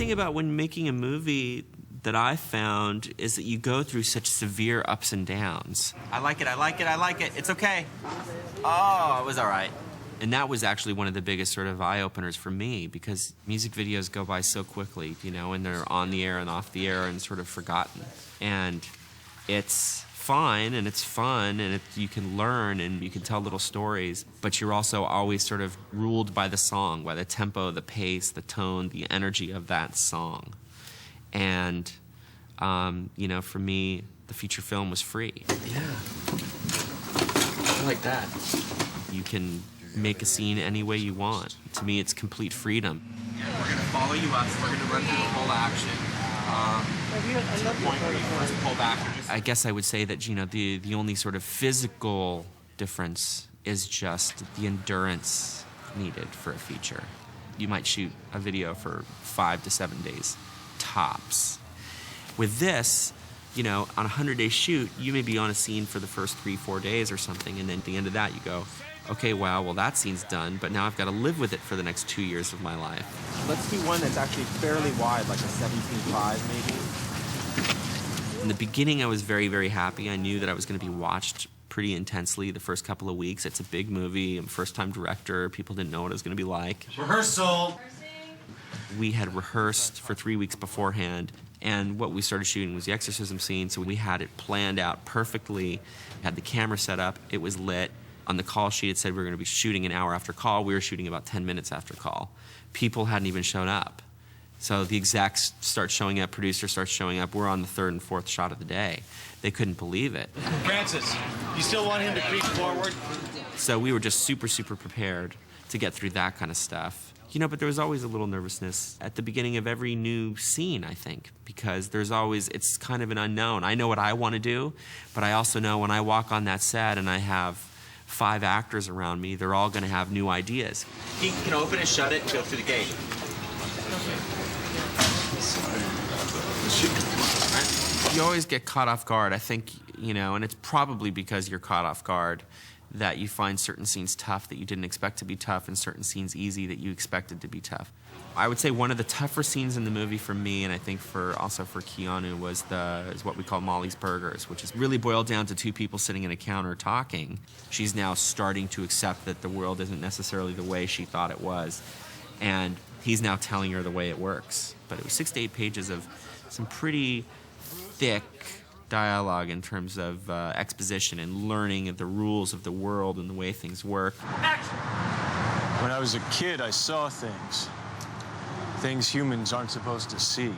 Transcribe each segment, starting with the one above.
thing about when making a movie that I found is that you go through such severe ups and downs. I like it, I like it, I like it. It's okay. Oh, it was all right. And that was actually one of the biggest sort of eye-openers for me, because music videos go by so quickly, you know, and they're on the air and off the air and sort of forgotten. And it's fine and it's fun and you can learn and you can tell little stories, but you're also always sort of ruled by the song, by the tempo, the pace, the tone, the energy of that song. And, you know, for me, the feature film was free. Yeah. I like that. You can make a scene any way you want. To me, it's complete freedom. Yeah, we're going to follow you up, so we're going to run through the whole action. To the point where you first pull back. I guess I would say that, you know, the only sort of physical difference is just the endurance needed for a feature. You might shoot a video for 5 to 7 days, tops. With this, you know, on a 100-day shoot, you may be on a scene for the first 3-4 days or something, and then at the end of that you go, okay, wow, well that scene's done, but now I've got to live with it for the next 2 years of my life. Let's do one that's actually fairly wide, like a 17.5 maybe. In the beginning, I was very, very happy. I knew that I was going to be watched pretty intensely the first couple of weeks. It's a big movie. I'm a first-time director. People didn't know what it was going to be like. Rehearsal! We had rehearsed for 3 weeks beforehand, and what we started shooting was the exorcism scene, so we had it planned out perfectly, had the camera set up, it was lit. On the call sheet, it said we were going to be shooting an hour after call. We were shooting about 10 minutes after call. People hadn't even shown up. So the execs start showing up, producers start showing up. We're on the 3rd and 4th shot of the day. They couldn't believe it. Francis, you still want him to creep forward? So we were just super, super prepared to get through that kind of stuff. You know, but there was always a little nervousness at the beginning of every new scene, I think, because there's always, it's kind of an unknown. I know what I want to do, but I also know when I walk on that set and I have 5 actors around me, they're all going to have new ideas. He can open and shut it and go through the gate. You always get caught off guard, I think, you know, and it's probably because you're caught off guard that you find certain scenes tough that you didn't expect to be tough and certain scenes easy that you expected to be tough. I would say one of the tougher scenes in the movie for me, and I think also for Keanu, is what we call Molly's Burgers, which is really boiled down to 2 people sitting at a counter talking. She's now starting to accept that the world isn't necessarily the way she thought it was, and he's now telling her the way it works. But it was 6 to 8 pages of some pretty thick dialogue in terms of exposition and learning of the rules of the world and the way things work. When I was a kid, I saw things humans aren't supposed to see.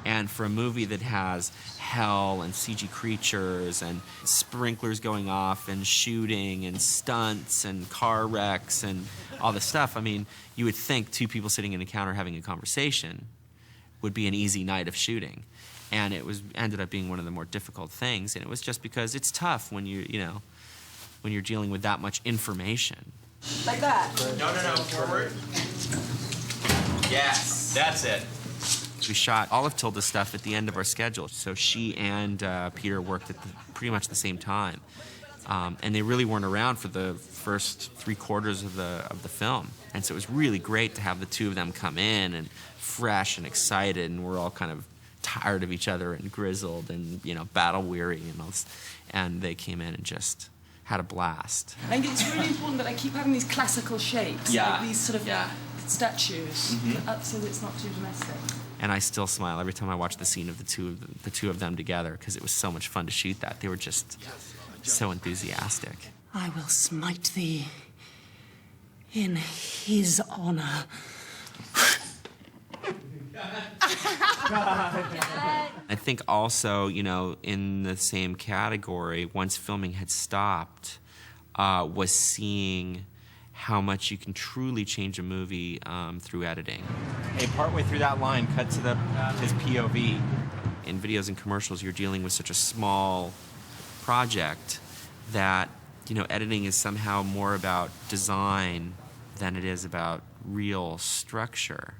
And for a movie that has hell and CG creatures and sprinklers going off and shooting and stunts and car wrecks and all this stuff, I mean, you would think 2 people sitting in a counter having a conversation would be an easy night of shooting. And it ended up being one of the more difficult things, and it was just because it's tough when when you're dealing with that much information. Like that? No, forward. Yes, that's it. We shot all of Tilda's stuff at the end of our schedule, so she and Peter worked at pretty much the same time, and they really weren't around for the first 3/4 of the film, and so it was really great to have the 2 of them come in and fresh and excited, and we're all kind of tired of each other and grizzled and, you know, battle weary and all this, and they came in and just had a blast. I think it's really important that I keep having these classical shapes, like these sort of statues, so that it's not too domestic. And I still smile every time I watch the scene of the two of them together, because it was so much fun to shoot that. They were just so enthusiastic. I will smite thee in his honor. I think also, you know, in the same category, once filming had stopped, was seeing how much you can truly change a movie through editing. Hey, partway through that line, cut to his POV. In videos and commercials, you're dealing with such a small project that, you know, editing is somehow more about design than it is about real structure.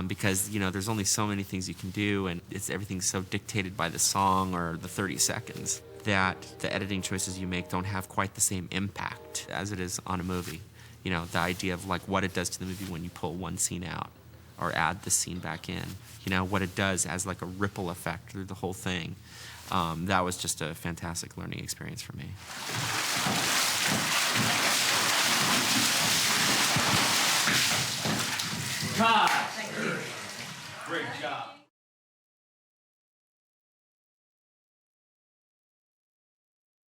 Because, you know, there's only so many things you can do, and everything's so dictated by the song or the 30 seconds that the editing choices you make don't have quite the same impact as it is on a movie. You know, the idea of like what it does to the movie when you pull one scene out or add the scene back in. You know, what it does as like a ripple effect through the whole thing. That was just a fantastic learning experience for me. Cut.